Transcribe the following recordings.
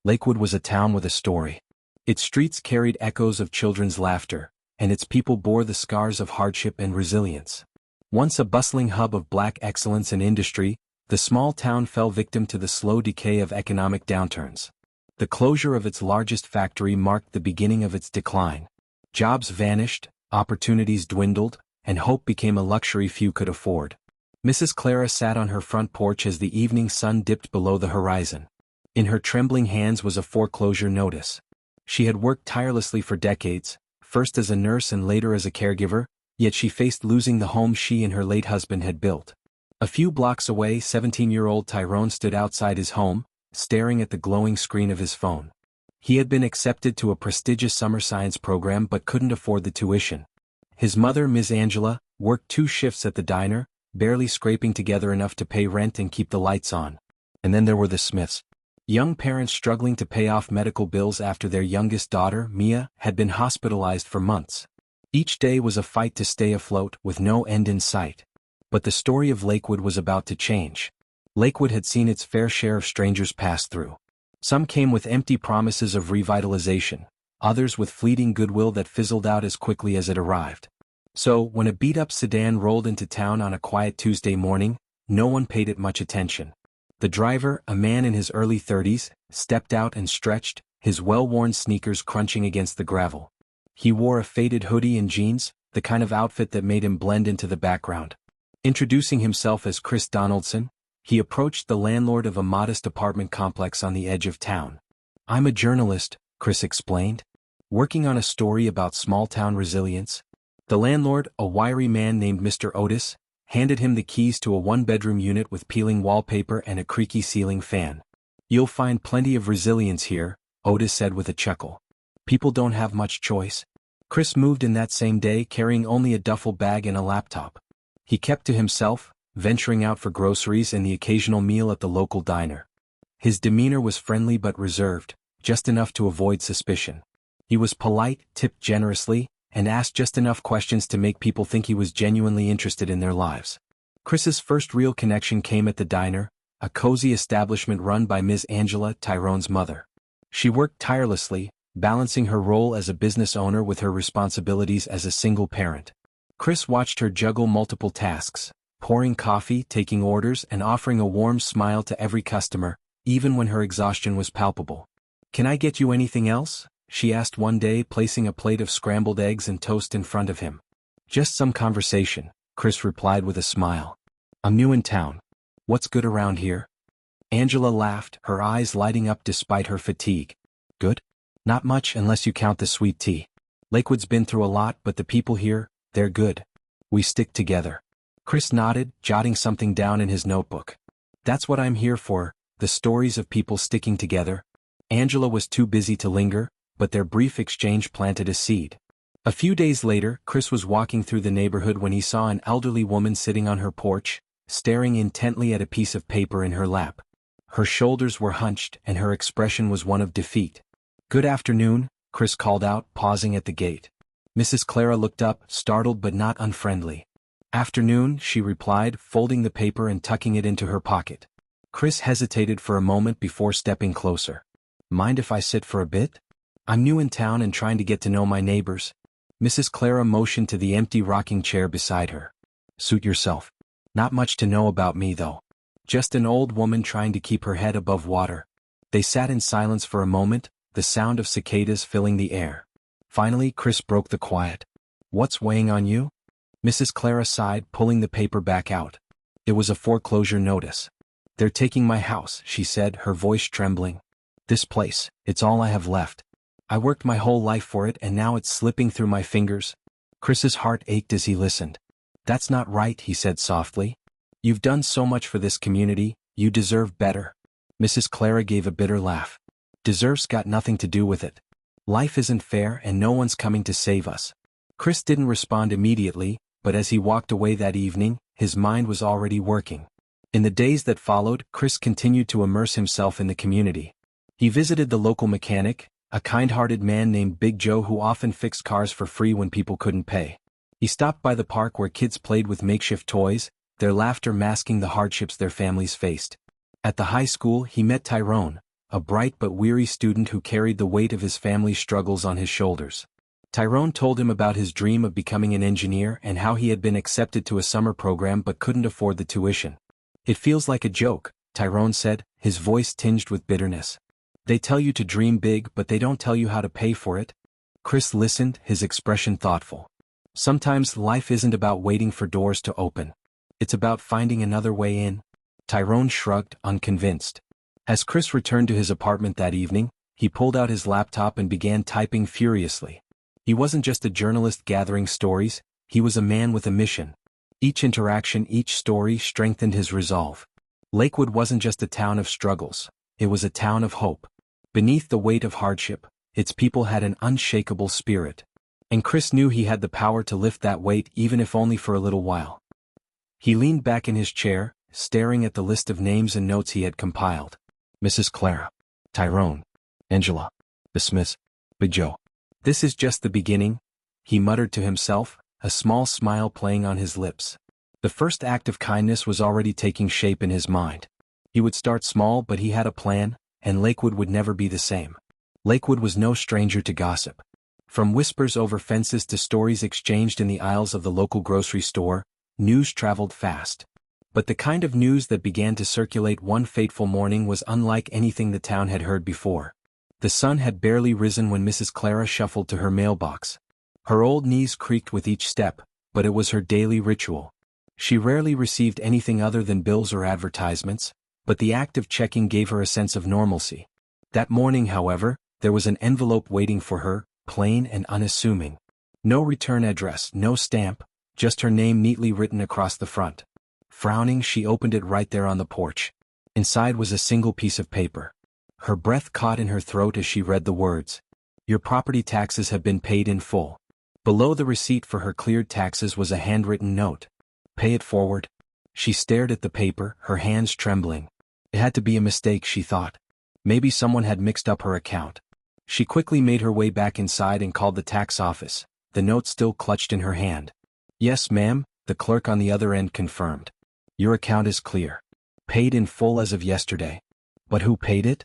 Lakewood was a town with a story. Its streets carried echoes of children's laughter, and its people bore the scars of hardship and resilience. Once a bustling hub of black excellence and industry, the small town fell victim to the slow decay of economic downturns. The closure of its largest factory marked the beginning of its decline. Jobs vanished, opportunities dwindled, and hope became a luxury few could afford. Mrs. Clara sat on her front porch as the evening sun dipped below the horizon. In her trembling hands was a foreclosure notice. She had worked tirelessly for decades, first as a nurse and later as a caregiver, yet she faced losing the home she and her late husband had built. A few blocks away, 17-year-old Tyrone stood outside his home, staring at the glowing screen of his phone. He had been accepted to a prestigious summer science program but couldn't afford the tuition. His mother, Ms. Angela, worked 2 shifts at the diner, barely scraping together enough to pay rent and keep the lights on. And then there were the Smiths. Young parents struggling to pay off medical bills after their youngest daughter, Mia, had been hospitalized for months. Each day was a fight to stay afloat with no end in sight. But the story of Lakewood was about to change. Lakewood had seen its fair share of strangers pass through. Some came with empty promises of revitalization, others with fleeting goodwill that fizzled out as quickly as it arrived. So, when a beat-up sedan rolled into town on a quiet Tuesday morning, no one paid it much attention. The driver, a man in his early 30s, stepped out and stretched, his well-worn sneakers crunching against the gravel. He wore a faded hoodie and jeans, the kind of outfit that made him blend into the background. Introducing himself as Chris Donaldson, he approached the landlord of a modest apartment complex on the edge of town. "I'm a journalist," Chris explained, "working on a story about small-town resilience." The landlord, a wiry man named Mr. Otis, handed him the keys to a 1-bedroom unit with peeling wallpaper and a creaky ceiling fan. "You'll find plenty of resilience here," Otis said with a chuckle. "People don't have much choice." Chris moved in that same day carrying only a duffel bag and a laptop. He kept to himself, venturing out for groceries and the occasional meal at the local diner. His demeanor was friendly but reserved, just enough to avoid suspicion. He was polite, tipped generously, and asked just enough questions to make people think he was genuinely interested in their lives. Chris's first real connection came at the diner, a cozy establishment run by Ms. Angela, Tyrone's mother. She worked tirelessly, balancing her role as a business owner with her responsibilities as a single parent. Chris watched her juggle multiple tasks, pouring coffee, taking orders, and offering a warm smile to every customer, even when her exhaustion was palpable. "Can I get you anything else?" she asked one day, placing a plate of scrambled eggs and toast in front of him. "Just some conversation," Chris replied with a smile. "I'm new in town. What's good around here?" Angela laughed, her eyes lighting up despite her fatigue. "Good? Not much unless you count the sweet tea. Lakewood's been through a lot, but the people here, they're good. We stick together." Chris nodded, jotting something down in his notebook. "That's what I'm here for, the stories of people sticking together." Angela was too busy to linger, but their brief exchange planted a seed. A few days later, Chris was walking through the neighborhood when he saw an elderly woman sitting on her porch, staring intently at a piece of paper in her lap. Her shoulders were hunched and her expression was one of defeat. "Good afternoon," Chris called out, pausing at the gate. Mrs. Clara looked up, startled but not unfriendly. "Afternoon," she replied, folding the paper and tucking it into her pocket. Chris hesitated for a moment before stepping closer. "Mind if I sit for a bit? I'm new in town and trying to get to know my neighbors." Mrs. Clara motioned to the empty rocking chair beside her. "Suit yourself. Not much to know about me though. Just an old woman trying to keep her head above water." They sat in silence for a moment, the sound of cicadas filling the air. Finally, Chris broke the quiet. "What's weighing on you?" Mrs. Clara sighed, pulling the paper back out. It was a foreclosure notice. "They're taking my house," she said, her voice trembling. "This place, it's all I have left. I worked my whole life for it and now it's slipping through my fingers." Chris's heart ached as he listened. "That's not right," he said softly. "You've done so much for this community, you deserve better." Mrs. Clara gave a bitter laugh. "Deserve's got nothing to do with it. Life isn't fair and no one's coming to save us." Chris didn't respond immediately, but as he walked away that evening, his mind was already working. In the days that followed, Chris continued to immerse himself in the community. He visited the local mechanic, a kind-hearted man named Big Joe who often fixed cars for free when people couldn't pay. He stopped by the park where kids played with makeshift toys, their laughter masking the hardships their families faced. At the high school, he met Tyrone, a bright but weary student who carried the weight of his family's struggles on his shoulders. Tyrone told him about his dream of becoming an engineer and how he had been accepted to a summer program but couldn't afford the tuition. "It feels like a joke," Tyrone said, his voice tinged with bitterness. "They tell you to dream big but they don't tell you how to pay for it." Chris listened, his expression thoughtful. "Sometimes life isn't about waiting for doors to open. It's about finding another way in." Tyrone shrugged, unconvinced. As Chris returned to his apartment that evening, he pulled out his laptop and began typing furiously. He wasn't just a journalist gathering stories, he was a man with a mission. Each interaction, each story strengthened his resolve. Lakewood wasn't just a town of struggles, it was a town of hope. Beneath the weight of hardship, its people had an unshakable spirit. And Chris knew he had the power to lift that weight even if only for a little while. He leaned back in his chair, staring at the list of names and notes he had compiled. Mrs. Clara, Tyrone, Angela, the Smiths, Big Joe. "This is just the beginning," he muttered to himself, a small smile playing on his lips. The first act of kindness was already taking shape in his mind. He would start small but he had a plan, and Lakewood would never be the same. Lakewood was no stranger to gossip. From whispers over fences to stories exchanged in the aisles of the local grocery store, news traveled fast. But the kind of news that began to circulate one fateful morning was unlike anything the town had heard before. The sun had barely risen when Mrs. Clara shuffled to her mailbox. Her old knees creaked with each step, but it was her daily ritual. She rarely received anything other than bills or advertisements, but the act of checking gave her a sense of normalcy. That morning, however, there was an envelope waiting for her, plain and unassuming. No return address, no stamp, just her name neatly written across the front. Frowning, she opened it right there on the porch. Inside was a single piece of paper. Her breath caught in her throat as she read the words. "Your property taxes have been paid in full." Below the receipt for her cleared taxes was a handwritten note. "Pay it forward." She stared at the paper, her hands trembling. It had to be a mistake, she thought. Maybe someone had mixed up her account. She quickly made her way back inside and called the tax office, the note still clutched in her hand. "Yes, ma'am," the clerk on the other end confirmed. "Your account is clear. Paid in full as of yesterday." "But who paid it?"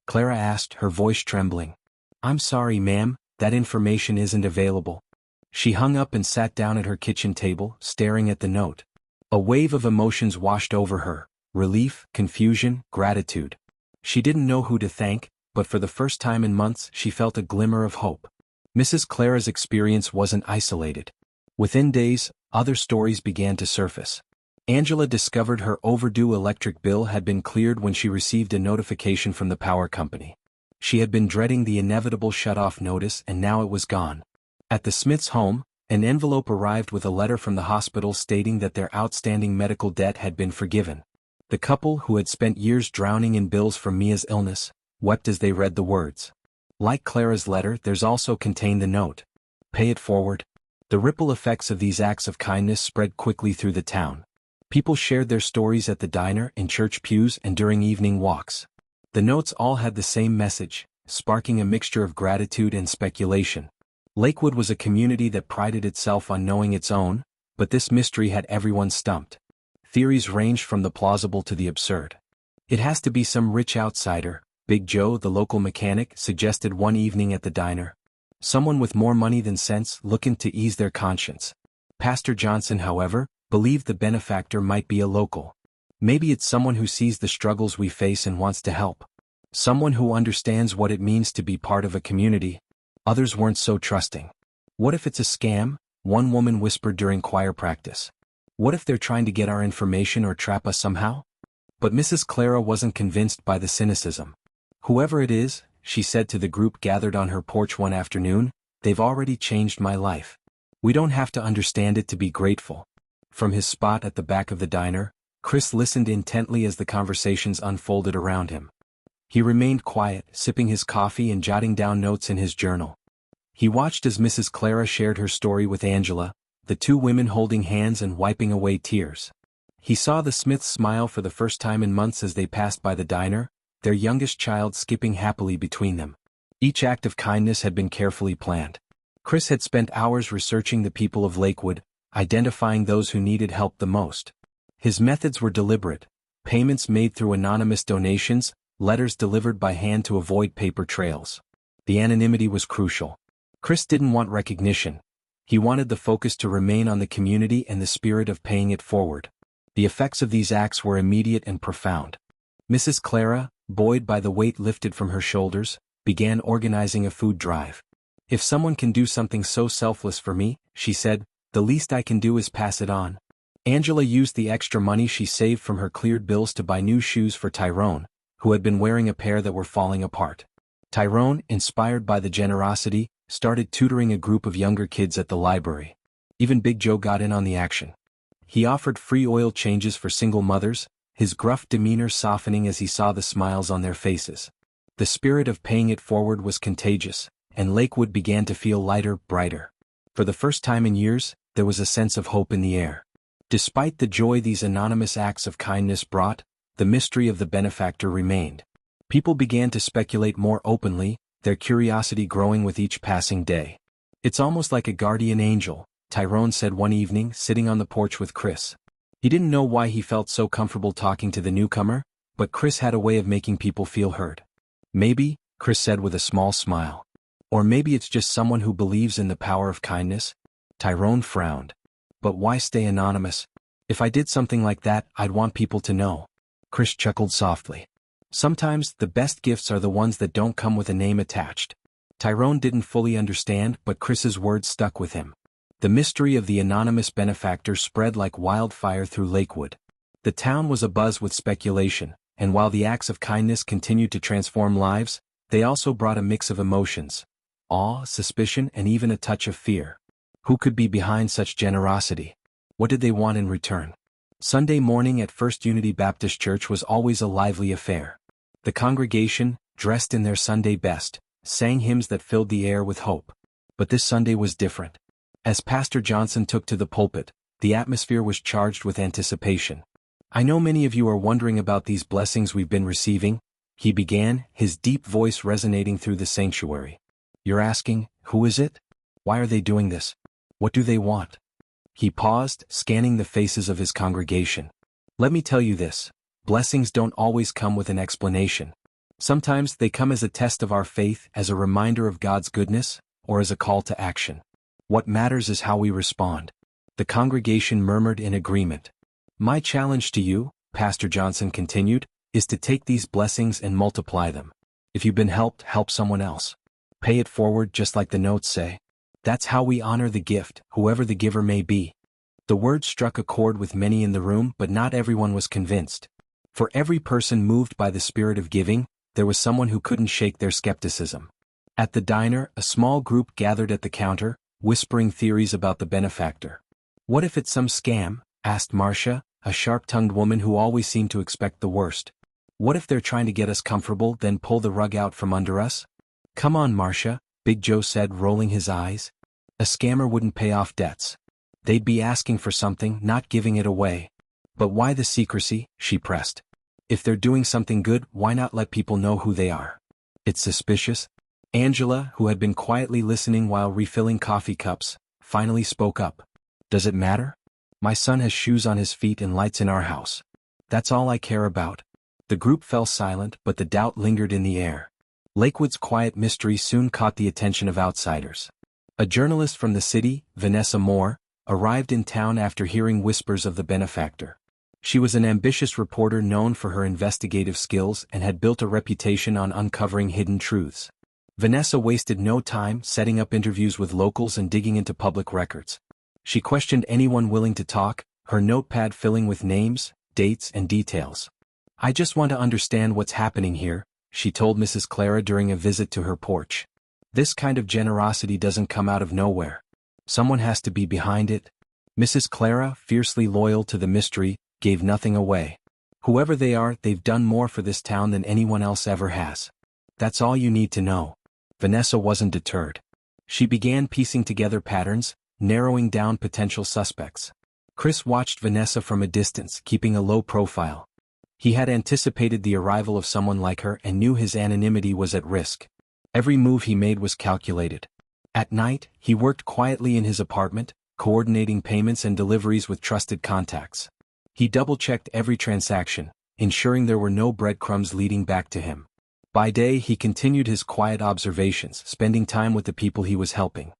Clara asked, her voice trembling. "I'm sorry, ma'am, that information isn't available." She hung up and sat down at her kitchen table, staring at the note. A wave of emotions washed over her: relief, confusion, gratitude. She didn't know who to thank, but for the first time in months she felt a glimmer of hope. Mrs. Clara's experience wasn't isolated. Within days, other stories began to surface. Angela discovered her overdue electric bill had been cleared when she received a notification from the power company. She had been dreading the inevitable shut-off notice and now it was gone. At the Smiths' home, an envelope arrived with a letter from the hospital stating that their outstanding medical debt had been forgiven. The couple, who had spent years drowning in bills from Mia's illness, wept as they read the words. Like Clara's letter, theirs also contained the note. "Pay it forward." The ripple effects of these acts of kindness spread quickly through the town. People shared their stories at the diner, in church pews, and during evening walks. The notes all had the same message, sparking a mixture of gratitude and speculation. Lakewood was a community that prided itself on knowing its own, but this mystery had everyone stumped. Theories ranged from the plausible to the absurd. "It has to be some rich outsider," Big Joe, the local mechanic, suggested one evening at the diner. "Someone with more money than sense, looking to ease their conscience." Pastor Johnson, however, believed the benefactor might be a local. "Maybe it's someone who sees the struggles we face and wants to help. Someone who understands what it means to be part of a community." Others weren't so trusting. "What if it's a scam?" one woman whispered during choir practice. "What if they're trying to get our information or trap us somehow?" But Mrs. Clara wasn't convinced by the cynicism. "Whoever it is," she said to the group gathered on her porch one afternoon, "they've already changed my life. We don't have to understand it to be grateful." From his spot at the back of the diner, Chris listened intently as the conversations unfolded around him. He remained quiet, sipping his coffee and jotting down notes in his journal. He watched as Mrs. Clara shared her story with Angela, the two women holding hands and wiping away tears. He saw the Smiths smile for the first time in months as they passed by the diner, their youngest child skipping happily between them. Each act of kindness had been carefully planned. Chris had spent hours researching the people of Lakewood, identifying those who needed help the most. His methods were deliberate: payments made through anonymous donations, letters delivered by hand to avoid paper trails. The anonymity was crucial. Chris didn't want recognition. He wanted the focus to remain on the community and the spirit of paying it forward. The effects of these acts were immediate and profound. Mrs. Clara, buoyed by the weight lifted from her shoulders, began organizing a food drive. "If someone can do something so selfless for me," she said, "the least I can do is pass it on." Angela used the extra money she saved from her cleared bills to buy new shoes for Tyrone, who had been wearing a pair that were falling apart. Tyrone, inspired by the generosity, started tutoring a group of younger kids at the library. Even Big Joe got in on the action. He offered free oil changes for single mothers, his gruff demeanor softening as he saw the smiles on their faces. The spirit of paying it forward was contagious, and Lakewood began to feel lighter, brighter. For the first time in years, there was a sense of hope in the air. Despite the joy these anonymous acts of kindness brought, the mystery of the benefactor remained. People began to speculate more openly, their curiosity growing with each passing day. "It's almost like a guardian angel," Tyrone said one evening, sitting on the porch with Chris. He didn't know why he felt so comfortable talking to the newcomer, but Chris had a way of making people feel heard. "Maybe," Chris said with a small smile. "Or maybe it's just someone who believes in the power of kindness." Tyrone frowned. "But why stay anonymous? If I did something like that, I'd want people to know." Chris chuckled softly. "Sometimes, the best gifts are the ones that don't come with a name attached." Tyrone didn't fully understand, but Chris's words stuck with him. The mystery of the anonymous benefactor spread like wildfire through Lakewood. The town was abuzz with speculation, and while the acts of kindness continued to transform lives, they also brought a mix of emotions: awe, suspicion, and even a touch of fear. Who could be behind such generosity? What did they want in return? Sunday morning at First Unity Baptist Church was always a lively affair. The congregation, dressed in their Sunday best, sang hymns that filled the air with hope. But this Sunday was different. As Pastor Johnson took to the pulpit, the atmosphere was charged with anticipation. "I know many of you are wondering about these blessings we've been receiving," he began, his deep voice resonating through the sanctuary. "You're asking, who is it? Why are they doing this? What do they want?" He paused, scanning the faces of his congregation. "Let me tell you this: blessings don't always come with an explanation. Sometimes they come as a test of our faith, as a reminder of God's goodness, or as a call to action. What matters is how we respond." The congregation murmured in agreement. "My challenge to you," Pastor Johnson continued, "is to take these blessings and multiply them. If you've been helped, help someone else. Pay it forward just like the notes say. That's how we honor the gift, whoever the giver may be." The words struck a chord with many in the room, but not everyone was convinced. For every person moved by the spirit of giving, there was someone who couldn't shake their skepticism. At the diner, a small group gathered at the counter, whispering theories about the benefactor. "What if it's some scam?" asked Marcia, a sharp-tongued woman who always seemed to expect the worst. "What if they're trying to get us comfortable, then pull the rug out from under us?" "Come on, Marcia," Big Joe said, rolling his eyes. "A scammer wouldn't pay off debts. They'd be asking for something, not giving it away." "But why the secrecy?" she pressed. "If they're doing something good, why not let people know who they are? It's suspicious." Angela, who had been quietly listening while refilling coffee cups, finally spoke up. "Does it matter? My son has shoes on his feet and lights in our house. That's all I care about." The group fell silent, but the doubt lingered in the air. Lakewood's quiet mystery soon caught the attention of outsiders. A journalist from the city, Vanessa Moore, arrived in town after hearing whispers of the benefactor. She was an ambitious reporter known for her investigative skills and had built a reputation on uncovering hidden truths. Vanessa wasted no time setting up interviews with locals and digging into public records. She questioned anyone willing to talk, her notepad filling with names, dates, and details. "I just want to understand what's happening here," she told Mrs. Clara during a visit to her porch. "This kind of generosity doesn't come out of nowhere. Someone has to be behind it." Mrs. Clara, fiercely loyal to the mystery, gave nothing away. "Whoever they are, they've done more for this town than anyone else ever has. That's all you need to know." Vanessa wasn't deterred. She began piecing together patterns, narrowing down potential suspects. Chris watched Vanessa from a distance, keeping a low profile. He had anticipated the arrival of someone like her and knew his anonymity was at risk. Every move he made was calculated. At night, he worked quietly in his apartment, coordinating payments and deliveries with trusted contacts. He double-checked every transaction, ensuring there were no breadcrumbs leading back to him. By day he continued his quiet observations, spending time with the people he was helping.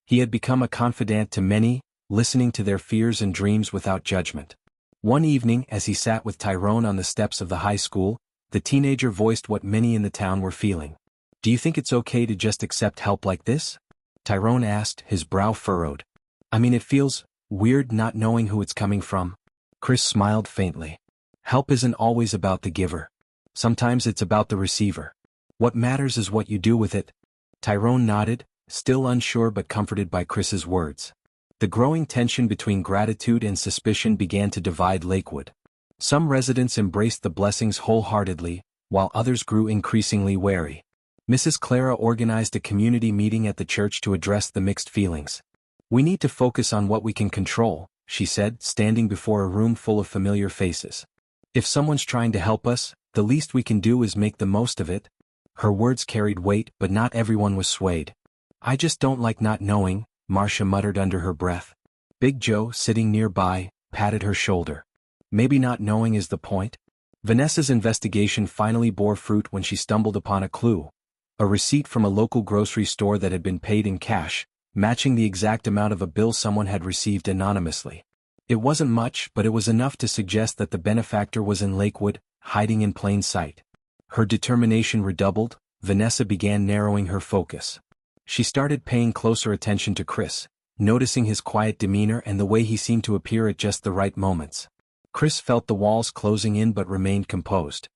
He had become a confidant to many, listening to their fears and dreams without judgment. One evening, as he sat with Tyrone on the steps of the high school, the teenager voiced what many in the town were feeling. "Do you think it's okay to just accept help like this?" Tyrone asked, his brow furrowed. "I mean, it feels weird not knowing who it's coming from." Chris smiled faintly. "Help isn't always about the giver. Sometimes it's about the receiver. What matters is what you do with it." Tyrone nodded, still unsure but comforted by Chris's words. The growing tension between gratitude and suspicion began to divide Lakewood. Some residents embraced the blessings wholeheartedly, while others grew increasingly wary. Mrs. Clara organized a community meeting at the church to address the mixed feelings. "We need to focus on what we can control," she said, standing before a room full of familiar faces. "If someone's trying to help us, the least we can do is make the most of it." Her words carried weight, but not everyone was swayed. "I just don't like not knowing," Marcia muttered under her breath. Big Joe, sitting nearby, patted her shoulder. "Maybe not knowing is the point." Vanessa's investigation finally bore fruit when she stumbled upon a clue. A receipt from a local grocery store that had been paid in cash, matching the exact amount of a bill someone had received anonymously. It wasn't much, but it was enough to suggest that the benefactor was in Lakewood, hiding in plain sight. Her determination redoubled. Vanessa began narrowing her focus. She started paying closer attention to Chris, noticing his quiet demeanor and the way he seemed to appear at just the right moments. Chris felt the walls closing in but remained composed.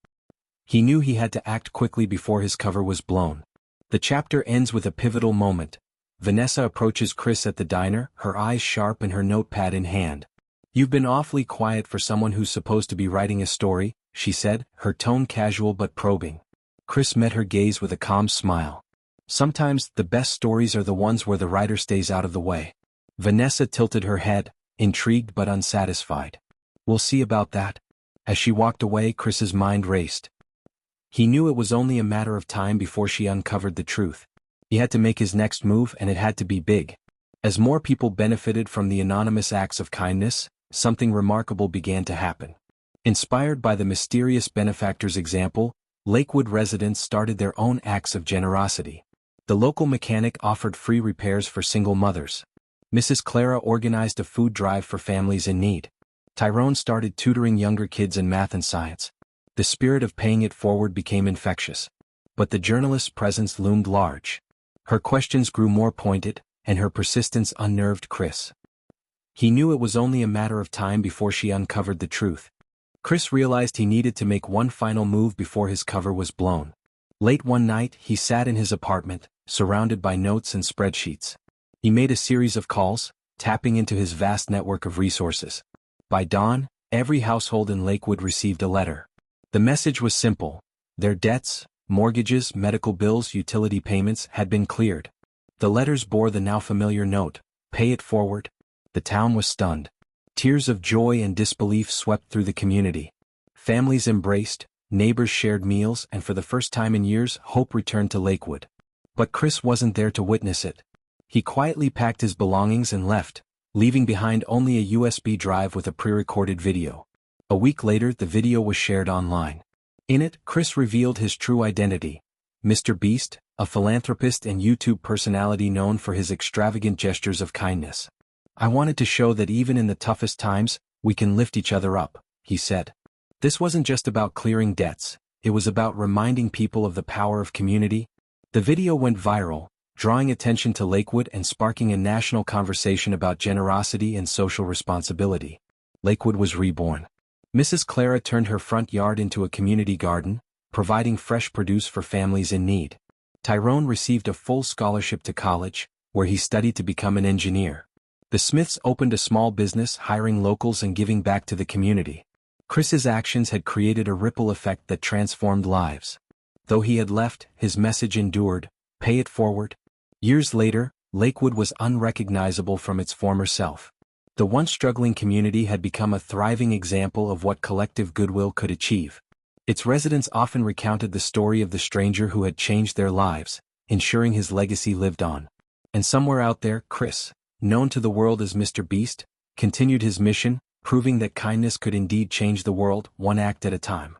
He knew he had to act quickly before his cover was blown. The chapter ends with a pivotal moment. Vanessa approaches Chris at the diner, her eyes sharp and her notepad in hand. "You've been awfully quiet for someone who's supposed to be writing a story," she said, her tone casual but probing. Chris met her gaze with a calm smile. "Sometimes, the best stories are the ones where the writer stays out of the way." Vanessa tilted her head, intrigued but unsatisfied. "We'll see about that." As she walked away, Chris's mind raced. He knew it was only a matter of time before she uncovered the truth. He had to make his next move, and it had to be big. As more people benefited from the anonymous acts of kindness, something remarkable began to happen. Inspired by the mysterious benefactor's example, Lakewood residents started their own acts of generosity. The local mechanic offered free repairs for single mothers. Mrs. Clara organized a food drive for families in need. Tyrone started tutoring younger kids in math and science. The spirit of paying it forward became infectious. But the journalist's presence loomed large. Her questions grew more pointed, and her persistence unnerved Chris. He knew it was only a matter of time before she uncovered the truth. Chris realized he needed to make one final move before his cover was blown. Late one night, he sat in his apartment, surrounded by notes and spreadsheets. He made a series of calls, tapping into his vast network of resources. By dawn, every household in Lakewood received a letter. The message was simple. Their debts, mortgages, medical bills, utility payments had been cleared. The letters bore the now familiar note, "Pay it forward." The town was stunned. Tears of joy and disbelief swept through the community. Families embraced, neighbors shared meals, and for the first time in years, hope returned to Lakewood. But Chris wasn't there to witness it. He quietly packed his belongings and left, leaving behind only a USB drive with a pre-recorded video. A week later, the video was shared online. In it, Chris revealed his true identity. Mr. Beast, a philanthropist and YouTube personality known for his extravagant gestures of kindness. "I wanted to show that even in the toughest times, we can lift each other up," he said. This wasn't just about clearing debts, it was about reminding people of the power of community. The video went viral, drawing attention to Lakewood and sparking a national conversation about generosity and social responsibility. Lakewood was reborn. Mrs. Clara turned her front yard into a community garden, providing fresh produce for families in need. Tyrone received a full scholarship to college, where he studied to become an engineer. The Smiths opened a small business, hiring locals and giving back to the community. Chris's actions had created a ripple effect that transformed lives. Though he had left, his message endured, "Pay it forward." Years later, Lakewood was unrecognizable from its former self. The once struggling community had become a thriving example of what collective goodwill could achieve. Its residents often recounted the story of the stranger who had changed their lives, ensuring his legacy lived on. And somewhere out there, Chris, known to the world as Mr. Beast, continued his mission, proving that kindness could indeed change the world, one act at a time.